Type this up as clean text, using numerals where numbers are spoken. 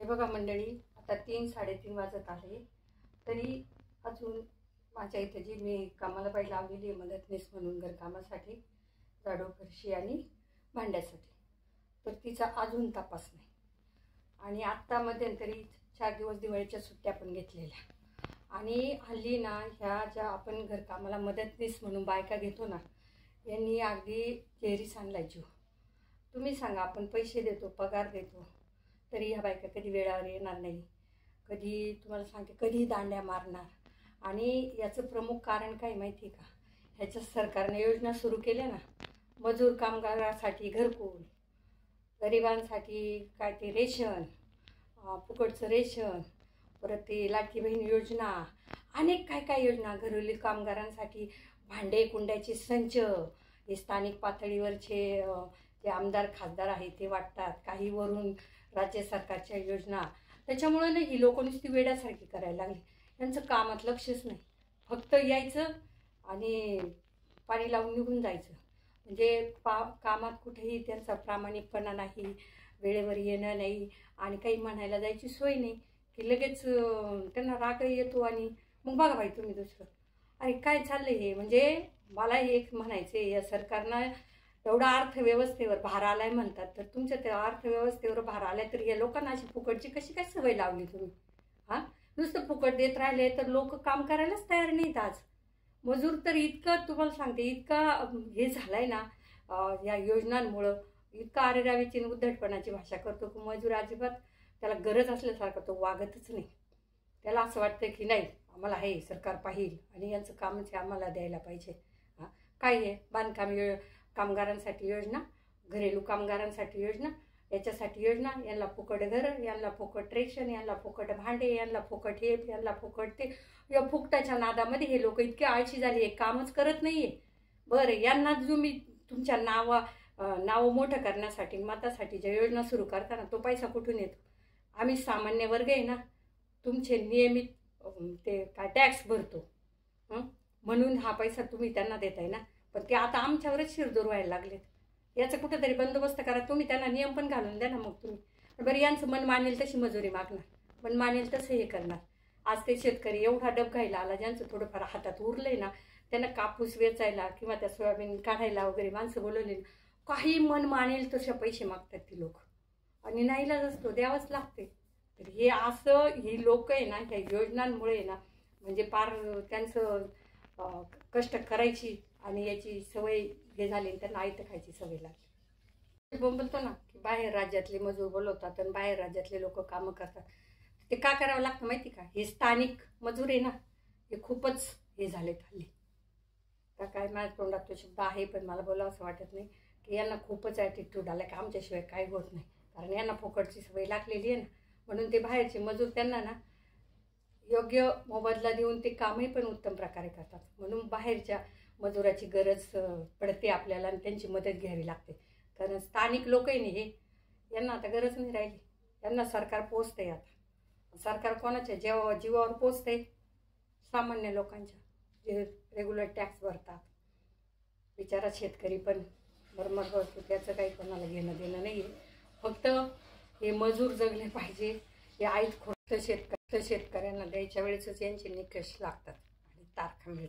हे बघा मंडळी, आता 3-3:30 वाजत आहे, तरी अजून माझ्या इथे जी मी कामाला बाई लावलेली आहे मदतनीस म्हणून घरकामासाठी, झाडू फरशी आणि भांड्यासाठी, तर तिचा अजून तपास नाही. आणि आत्ता मध्यंतरी 4 दिवस दिवाळीच्या सुट्ट्या पण घेतलेल्या. आणि हल्ली ना ह्या ज्या आपण घरकामाला मदतनीस म्हणून बायका घेतो ना, यांनी अगदी जेरीस आणलाय जीव. तुम्ही सांगा, आपण पैसे देतो, पगार देतो, तरी ह्या बायका कधी वेळावर येणार नाही, कधी तुम्हाला सांगते कधी दांड्या मारणार. आणि याचं प्रमुख कारण काय माहिती आहे का? ह्याच्या सरकारने योजना सुरू केल्या ना, मजूर कामगारासाठी घरकुल, गरिबांसाठी काय ते रेशन, फुकटचं रेशन, परत ते लाडकी बहीण योजना, अनेक काय काय योजना, घरगुती कामगारांसाठी भांडे कुंड्याचे संच, हे स्थानिक पातळीवरचे जे आमदार खासदार आहेत ते वाटतात, काही वरून राज्य सरकारच्या योजना. त्याच्यामुळे ना ही लोक नुसती वेड्यासारखी करायला लागली. यांचं कामात लक्षच नाही, फक्त यायचं आणि पाणी लावून निघून जायचं. म्हणजे कामात कुठेही त्यांचा प्रामाणिकपणा नाही, वेळेवर येणं नाही, आणि काही म्हणायला जायची सोय नाही की लगेच त्यांना राग येतो. आणि मग बघा बाई तुम्ही दुसरं, अरे काय चाललंय हे? म्हणजे मला एक म्हणायचं आहे, या सरकारनं एवढा अर्थव्यवस्थेवर भार आलाय म्हणतात, तर तुमच्या त्या अर्थव्यवस्थेवर भार आलाय, तर या लोकांना अशी फुकटची कशी काय सवय लावली तुम्ही? नुसतं फुकट देत राहिले तर लोक काम करायलाच तयार नाहीत. आज मजूर तर इतकं तुम्हाला सांगते, इतका हे झालाय ना या योजनांमुळं, इतका आरेरावीची उद्धटपणाची भाषा करतो की मजूर अजिबात त्याला गरज असल्यासारखं तो वागतच नाही. त्याला असं वाटतं की नाही, आम्हाला हे सरकार पाहिल आणि यांचं कामच आम्हाला द्यायला पाहिजे. काय आहे, बांधकाम कामगारांसाठी योजना, घरेलू कामगारांसाठी योजना, याच्यासाठी योजना, यांना फुकट घर, यांना फुकट रेशन, यांना फुकट भांडे, यांना फुकट हे, यांना फुकट ते. या फुकटाच्या नादामध्ये हे लोक इतके आळशी झाली आहे, कामच करत नाही आहे. बरं, यांना तुम्ही तुमच्या नाव मोठं करण्यासाठी, मतासाठी ज्या योजना सुरू करताना तो पैसा कुठून येतो? आम्ही सामान्य वर्ग आहे ना, तुमचे नियमित ते काय टॅक्स भरतो, म्हणून हा पैसा तुम्ही त्यांना देताय ना. पण ते आता आमच्यावरच शिरदोर व्हायला लागलेत. याचा कुठेतरी बंदोबस्त करा तुम्ही, त्यांना नियम पण घालून द्या ना. मग तुम्ही बरं, यांचं मन मानेल तशी मजुरी मागणार, मन मानेल तसं हे करणार. आज ते शेतकरी एवढा डबघायला आला, ज्यांचं थोडंफार हातात उरलंय ना, त्यांना कापूस वेचायला किंवा त्या सोयाबीन काढायला वगैरे माणसं बोलवले, काही मन मानेल तसे पैसे मागतात ती लोक. आणि नाहीलाच असतो, द्यावंच लागते. तर हे असं ही लोक आहे ना, ह्या योजनांमुळे ना, म्हणजे पार त्यांचं कष्ट करायची आणि याची सवय हे झाली, त्यांना आयतं खायची सवय लागली. बोलतो ना की बाहेर राज्यातले मजूर बोलवतात आणि बाहेर राज्यातले लोक कामं करतात. ते का करावं लागतं माहिती का? हे स्थानिक मजूर आहे ना, हे खूपच हे झालेत हल्ली. का काय माझ्या तोंडात तो शब्द आहे, पण मला बोलावं असं वाटत नाही की यांना खूपच ॲटिट्यूड आला की आमच्याशिवाय काही होत नाही. कारण यांना फुकटची सवय लागलेली आहे ना, म्हणून ते बाहेरचे मजूर त्यांना ना योग्य मोबदला देऊन ते कामही पण उत्तम प्रकारे करतात. म्हणून बाहेरच्या मजुराची गरज पडते आपल्याला आणि त्यांची मदत घ्यावी लागते. कारण स्थानिक लोक आहे हे, यांना आता गरज नाही राहिली. यांना सरकार पोचतंय. आता सरकार कोणाच्या जीवावर पोचतंय? सामान्य लोकांच्या, जे रेग्युलर टॅक्स भरतात. बिचारा शेतकरी पण मरमर करतो, त्याचं काही कोणाला घेणं देणं नाही आहे. फक्त हे मजूर जगले पाहिजे, हे आईत खोटं शेतकऱ्यांना द्यायच्या वेळेसच यांचे निकष लागतात आणि तारखा मिळतात.